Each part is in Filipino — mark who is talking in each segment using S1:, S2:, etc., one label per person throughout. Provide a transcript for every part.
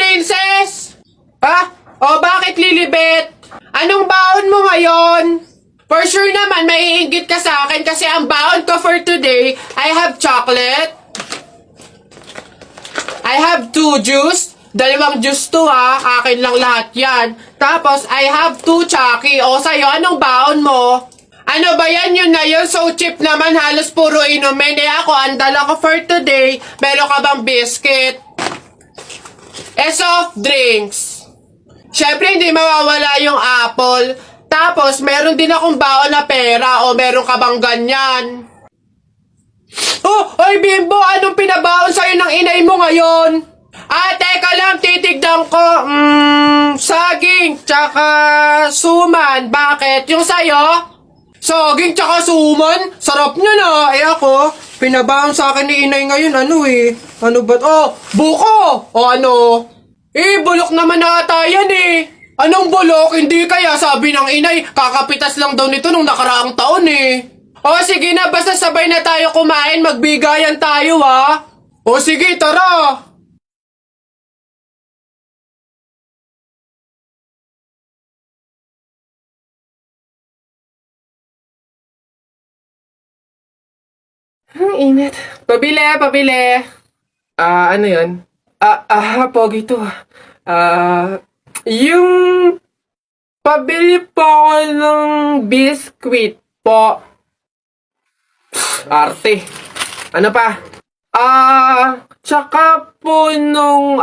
S1: princess! Ah? O bakit, Lilibet? Anong baon mo ngayon? For sure naman, maiinggit ka sa akin kasi ang baon ko for today, I have chocolate. I have 2 juice. Dalawang juice to ha. Akin lang lahat yan. Tapos, I have 2 Chucky. O sa'yo, anong baon mo? Ano ba yan? Yun na yun. So cheap naman. Halos puro inumin. Eh ako, ang dala ko for today. Meron ka bang biscuit? Soft drinks. Siyempre, hindi mawawala yung apple. Tapos, meron din akong baon na pera. O meron ka bang ganyan? Oh! Oy, Bimbo! Anong pinabaon sa'yo ng inay mo ngayon? Teka lang, titigdan ko. Saging, tsaka suman. Bakit? Yung sa'yo? Saging, tsaka suman? Sarap nyo na. Eh ako, pinabaon sa akin ni inay ngayon, Ano ba? Oh, buko! O ano? Bulok naman ata yan Anong bulok? Hindi kaya sabi ng inay, kakapitas lang daw nito nung nakaraang taon O sige na, basta sabay na tayo kumain, magbigayan tayo O sige, tara! Ang init. Pabili. Ano yun? Pogi to. Yung pabili po ako ng biskwit po. Arte. Ano pa? Tsaka po nung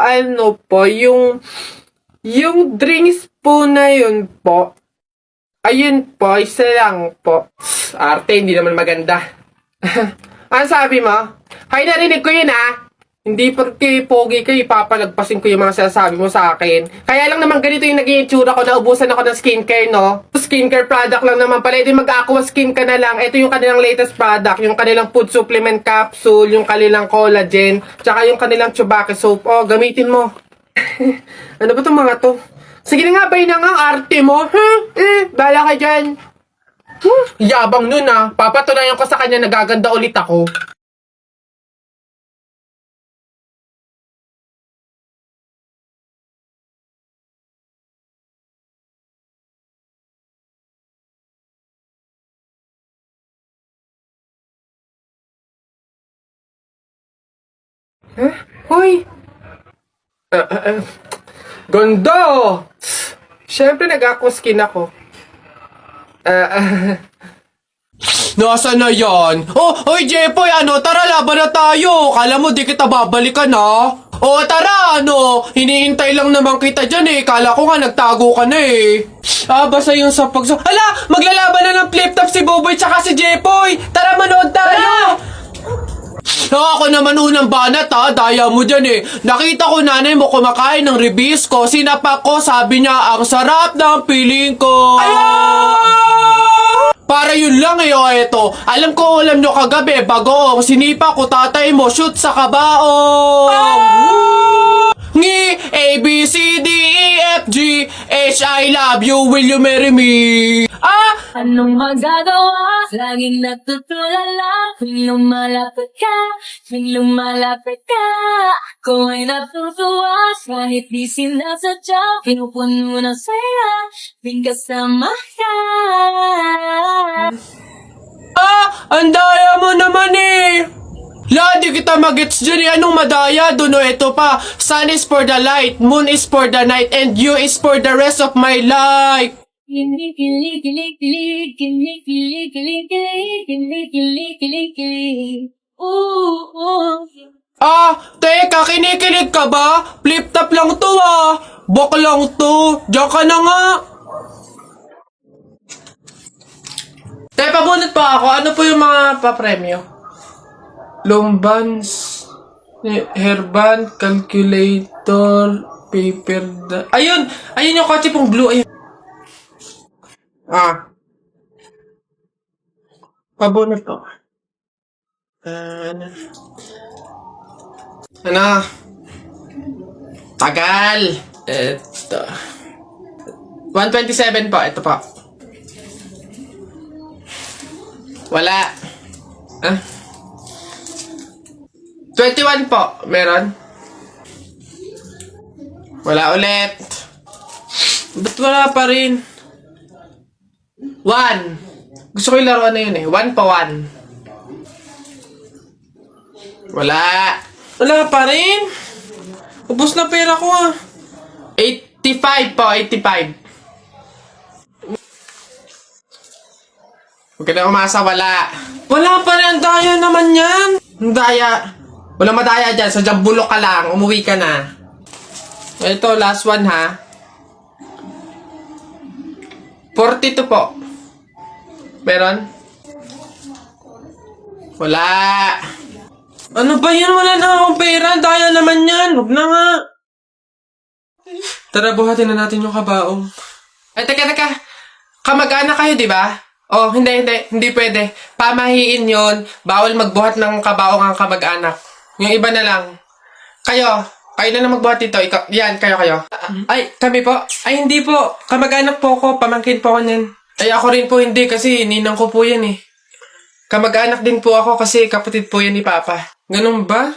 S1: yung drinks po na yun po. Ayun po, isa lang po. Arte, hindi naman maganda. Ano sabi mo? Hay, narinig ko yun Hindi porque pogi ka, ipapalagpasin ko yung mga sinasabi mo sa akin. Kaya lang naman ganito yung naging itsura ko, naubusan ako ng skincare, no? Skincare product lang naman pala, edi mag-aqua skin ka na lang. Ito yung kanilang latest product, yung kanilang food supplement capsule, yung kanilang collagen, tsaka yung kanilang chubake soap. O, gamitin mo. Ano ba itong mga to? Sige na nga, bay na nga, arte mo. Bala ka dyan. Yabang nun Papatunayan ko sa kanya nagaganda ulit ako. Hoy! Ganda! Siyempre nag-aqua skin ako. Nasaan na yan? Hoy, Jepoy, tara, laban na tayo. Kala mo, di kita babalikan, tara, hinihintay lang naman kita dyan, Kala ko nga, nagtago ka na, basta yung sa Hala, maglalaban na ng flip-top si Boboy tsaka si Jepoy. Tara, manood tayo. Ako naman unang banat daya mo dyan Nakita ko nanay mo kumakain ng ribisco. Sinapak ko, sabi niya, ang sarap ng piling ko. Para yun lang eto. Alam ko ulam nyo kagabi, bagoong. Sinipa ko tatay mo, shoot sa kabaong. Ngi, A, B, C, D, E, F, G, H, I love you, will you marry me?
S2: Anong magagawa? Laging natutulala tuwing lumalapit ka Kung ay natutuwa kahit di sinasadya Pinupuno ng saya tuwing kasama ka
S1: Ang daya mo naman di kita magets dyan Anong madaya? Duno ito pa. Sun is for the light, moon is for the night, and you is for the rest of my life.
S2: Kilig.
S1: Teka, kinikilig ka ba? Flip-top lang to Bok lang to. Diyan ka na nga. Pabunot pa ako. Ano po yung mga papremyo? Lombans, hairband, calculator, paper, ayun yung kotse pong blue, ayun. Pabunot ko. Tagal. Ito. 127 po, ito po. Wala. 21 po, meron. Wala ulit. Ba't wala pa rin? 1. Gusto ko yung laruan na yun eh. 1 pa 1. Wala. Wala pa rin. Ubus na pera ko ah. 85 po, 85. Huwag ka na umasa, wala. Wala pa rin, ang daya naman yan. Ang daya. Walang madaya dyan, sa bulok ka lang, umuwi ka na. Ito, last one ha. 42 po. Meron? Wala. Ano ba yan? Wala na akong pera. Daya naman yan. Huwag na nga. Tara, buhatin na natin yung kabaong. Ay, teka. Kamag-anak kayo, di ba? Oh, hindi. Hindi pwede. Pamahiin yon. Bawal magbuhat ng kabaong ang kamag-anak. Yung iba na lang. Kayo na lang magbuhat dito. Ikaw, yan, kayo. Ay, kami po. Ay, hindi po. Kamag-anak po ako. Pamangkin po ako niyan. Ay, ako rin po hindi kasi ninang ko po yan eh. Kamag-anak din po ako kasi kapatid po yan ni Papa. Ganun ba?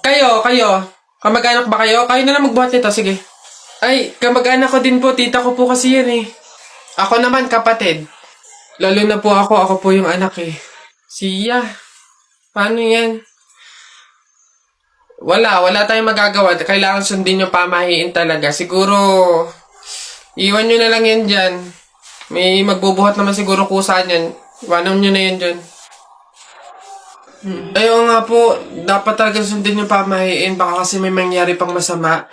S1: Kayo. Kamag-anak ba kayo? Kayo na lang magbuhat nito, sige. Ay, kamag-anak ko din po. Tita ko po kasi yan eh. Ako naman, kapatid. Lalo na po ako po yung anak eh. Siya. Paano yan? Wala tayong magagawa. Kailangan sundin yung pamahiin talaga. Siguro, iwan nyo na lang yan dyan. May magbubuhat naman siguro kusa niyan. Iwanan nyo na yan dyan. Ayaw nga po, dapat talaga sundin yung pamahiin. Baka kasi may mangyari pang masama.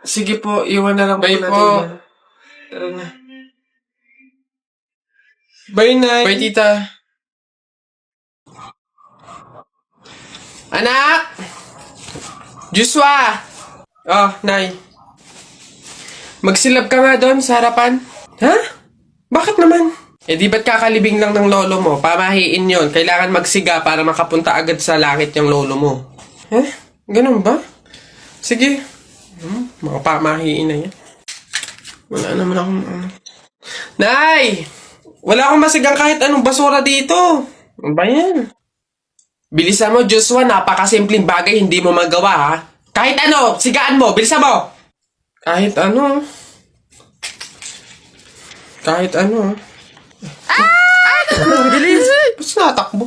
S1: Sige po, iwan na lang po natin. Bye po. Tara na. Bye, Nay. Bye, Tita. Anak! Joshua! Oh, Nay. Magsilab ka nga doon sa harapan. Ha? Bakit naman? Eh, di ba't kakalibing lang ng lolo mo? Pamahiin yon. Kailangan magsiga para makapunta agad sa langit yung lolo mo. Ganun ba? Sige. Mga pamahiin na yan. Wala naman akong... Nay! Wala akong masigang kahit anong basura dito. Ano ba yan? Bilisan mo, Joshua. Napakasimpleng bagay, hindi mo magawa, ha? Kahit ano, sigaan mo. Bilisan mo. Kahit ano. Bilis. Ba't natakbo?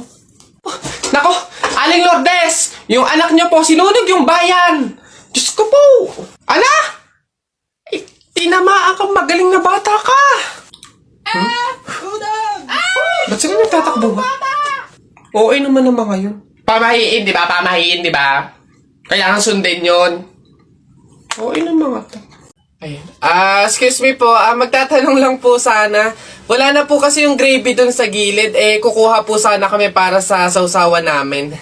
S1: Nako, Aling Lourdes! Yung anak niyo po, sinunog yung bayan. Diyos ko po. Ala? Tinamaan kang magaling na bata ka. Ba't sila nagtatakbo ba? Oo naman ang mga yun. Pamahiin, di ba? Kailangan sundin yun. Oo naman mga to. Ayun. Excuse me po. Magtatanong lang po sana. Wala na po kasi yung gravy dun sa gilid. Kukuha po sana kami para sa sausawan namin.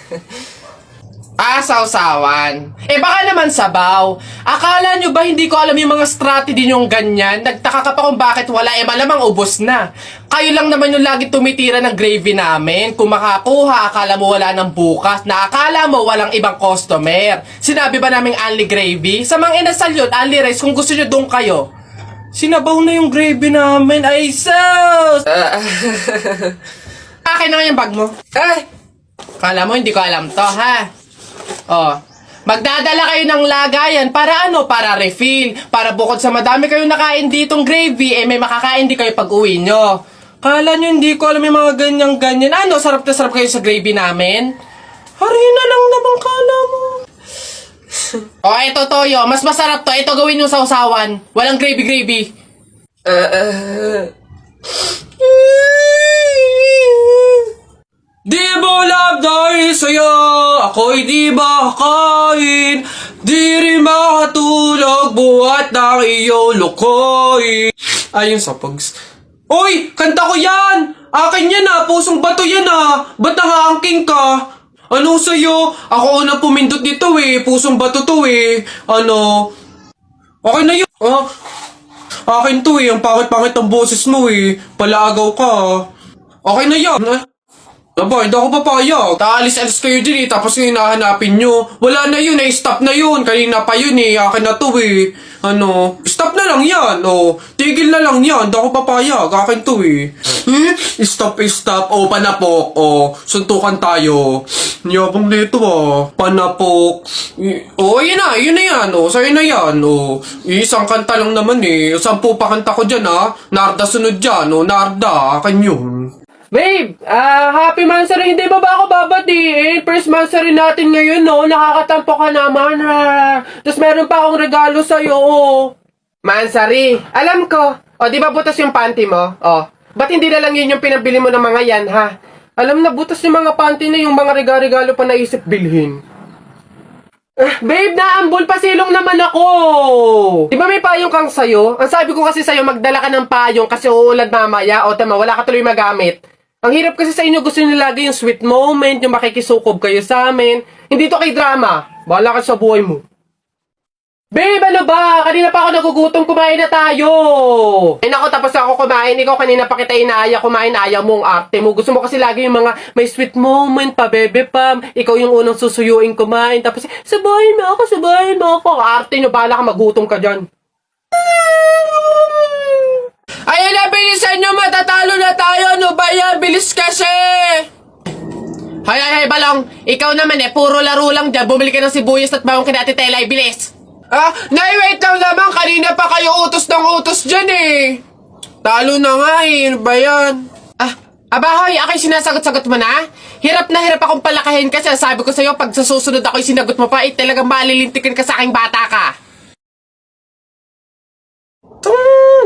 S1: Sausawan. Baka naman sabaw. Akala nyo ba hindi ko alam yung mga strategy nyong ganyan? Nagtaka ka pa kung bakit wala. Malamang ubos na. Kayo lang naman yung lagi tumitira ng gravy namin. Kung makakuha, akala mo wala ng bukas. Na akala mo walang ibang customer. Sinabi ba naming only gravy? Sa mga inasal yun, only rice. Kung gusto nyo doon kayo. Sinabaw na yung gravy namin. Ay, sus! Akin na nga yung bag mo. Kala mo hindi ko alam to, ha? Magdadala kayo ng lagayan para ano? Para refill. Para bukod sa madami kayong nakain ditong gravy, may makakain di kayo pag uwi nyo. Kala nyo hindi ko alam yung mga ganyan-ganyan. Ano? Sarap na sarap kayo sa gravy namin? Harina lang naman kala mo. Ito toyo. Mas masarap to. Ito gawin yung sausawan. Walang gravy-gravy. Di mo love dahil sa'yo, ako'y di makakain. Di rin makatulog, buhat ng iyong lukoy. Ayun sa pags. Uy! Kanta ko yan! Akin yan pusong bato yan ba't nakaangking ka? Ano sa'yo? Ako unang pumindot dito pusong bato to Ano? Okay na yun. Akin to ang pangit-pangit ang boses mo Palaagaw ka Okay na yan. Aba, hindi ako papayag. Taalis-alis kayo din tapos yung hinahanapin nyo. Wala na yun stop na yun. Kanina pa yun akin na to Ano, stop na lang yan tigil na lang yan. Hindi ako papayag. Akin to Stop. Panapok. Suntukan tayo. Niyabang nito Panapok. Yun na yan. Sa'yo na yan. Isang kanta lang naman 10 pa kanta ko dyan Narda sunod dyan. Narda, akin yun. Babe, happy Mansari. Hindi ba ako babatiin? First Mansari natin ngayon, Nakakatampo ka naman, Tapos meron pa akong regalo sa'yo, Mansari, alam ko. Di ba butas yung panty mo? Ba't hindi na lang yun yung pinabili mo ng mga yan, ha? Alam na, butas yung mga panty na yung mga regalo pa naisip bilhin. Babe, naambol pa silong naman ako. Di ba may payong kang sayo? Ang sabi ko kasi sayo, magdala ka ng payong kasi uulad mamaya. Tama, wala ka tuloy magamit. Ang hirap kasi sa inyo, gusto nyo lagi yung sweet moment, yung makikisukob kayo sa amin. Hindi to kay drama. Bahala ka sa buhay mo. Babe, ano ba? Kanina pa ako nagugutom, kumain na tayo. Naku, tapos ako kumain. Ikaw kanina pa kita inaaya kumain, ayaw mo ang arte mo. Gusto mo kasi lagi yung mga may sweet moment pa, bebe pam. Ikaw yung unang susuyuin kumain. Tapos, sabahin mo ako. Arte nyo, bahala ka, magutom ka dyan. Ayan na, bilisan nyo, matatalo na tayo. Ano ba yan? Bilis kasi. Hay, balong. Ikaw naman puro laro lang dyan. Bumili ka ng sibuyas at bawang kina Ate Tela, bilis. Nay, wait lang naman. Kanina pa kayo utos ng utos dyan Talo na nga Ano ba yan? Abahoy, ako'y sinasagot-sagot mo na? Hirap na hirap akong palakahin kasi sabi ko sa'yo, pag sa susunod ako'y sinagot mo pa, talagang malilintikin ka sa aking bata ka.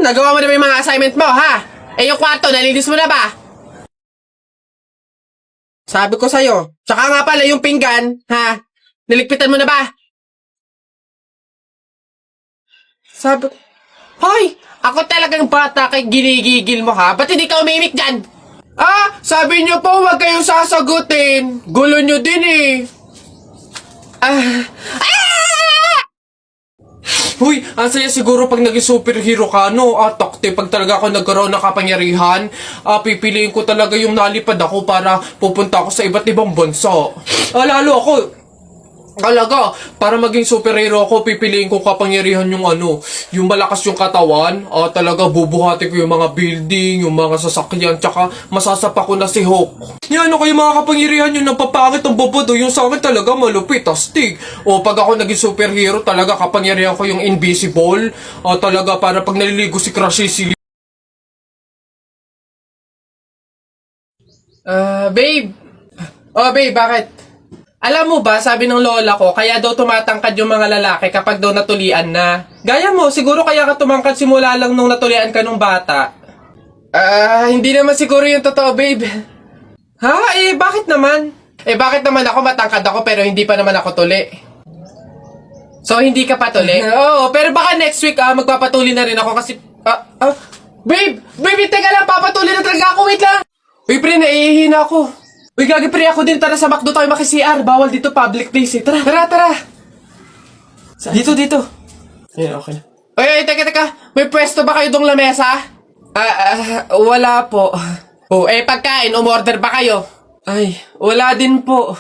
S1: Nagawa mo na ba yung mga assignment mo, ha? Yung kwarto, nalinis mo na ba? Sabi ko sa'yo. Tsaka nga pala yung pinggan, ha? Niligpitan mo na ba? Sabi ko, hoy! Ako talagang bata kay ginigigil mo, ha? Ba't hindi ka umimik dyan? Sabi niyo po, huwag kayong sasagutin. Gulo niyo din Huy, ang saya siguro pag naging superhero ka, Takte, pag talaga ako nagkaroon ng kapangyarihan, pipiliin ko talaga yung nalipad ako para pupunta ako sa iba't ibang bansa. Lalo ako, talaga, para maging superhero ako, pipiliin ko kapangyarihan yung yung malakas yung katawan, talaga bubuhati ko yung mga building, yung mga sasakyan, tsaka masasapa ko na si Hulk. Yan yung mga kapangyarihan yung napapangit ang bobodo, yung sa akin talaga malupit, astig. Pag ako naging superhero, talaga kapangyarihan ko yung invisible, talaga para pag naliligo si Crush si babe. Babe, bakit? Alam mo ba, sabi ng lola ko, kaya daw tumatangkad yung mga lalaki kapag daw natulian na. Gaya mo, siguro kaya ka tumangkad simula lang nung natulian ka nung bata. Hindi naman siguro yung totoo, babe. Bakit naman? Bakit naman ako matangkad ako pero hindi pa naman ako tuli? So, hindi ka patuli? Oo, pero baka next week, magpapatuli na rin ako kasi... Babe! Babe, teka lang, papatuli na talaga ako, wait lang! Uy, pre, naihihina ako. Uy, gagi pre, ako din. Tara sa McDo tayo maki-CR. Bawal dito, public place Tara. Dito. Ayan, okay na. Uy, teka. May pwesto ba kayo dong lamesa? Wala po. Pagkain, umorder ba kayo? Ay, wala din po.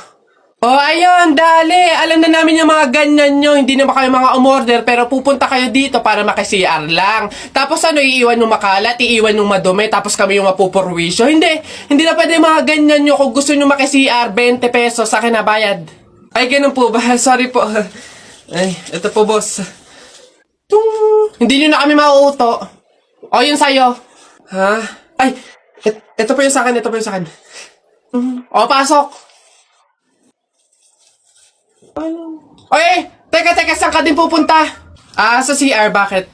S1: Ayun, dali. Alam na namin yung mga ganyan nyo. Hindi naman kayo mga umorder, pero pupunta kayo dito para maki-CR lang. Tapos iiwan yung makalat, iiwan yung madumi, tapos kami yung mapupurwisyo. Hindi na pwede mga ganyan nyo. Kung gusto nyo maki-CR, 20 pesos sa akin na bayad. Ay, ganun po ba? Sorry po. Ay, ito po, boss. Hindi nyo na kami mauuto. Yun sa'yo. Ha? Ay, ito po yung sa akin, pasok. Teka, saan ka din pupunta? Sa CR, bakit?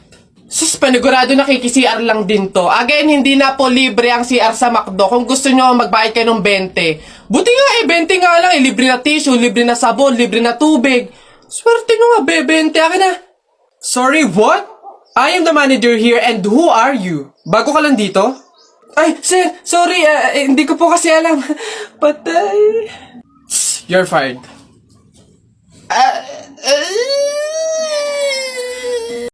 S1: Sus, panigurado nakiki-CR lang din to. Again, hindi na po libre ang CR sa McDo. Kung gusto nyo, magbayad kayo ng 20. Buti nga 20 nga lang. Libre na tissue, libre na sabon, libre na tubig. Swerte nyo nga, 20. Akin na. Sorry, what? I am the manager here and who are you? Bago ka lang dito? Ay, sir, sorry, hindi ko po kasi alam. Patay. You're fired.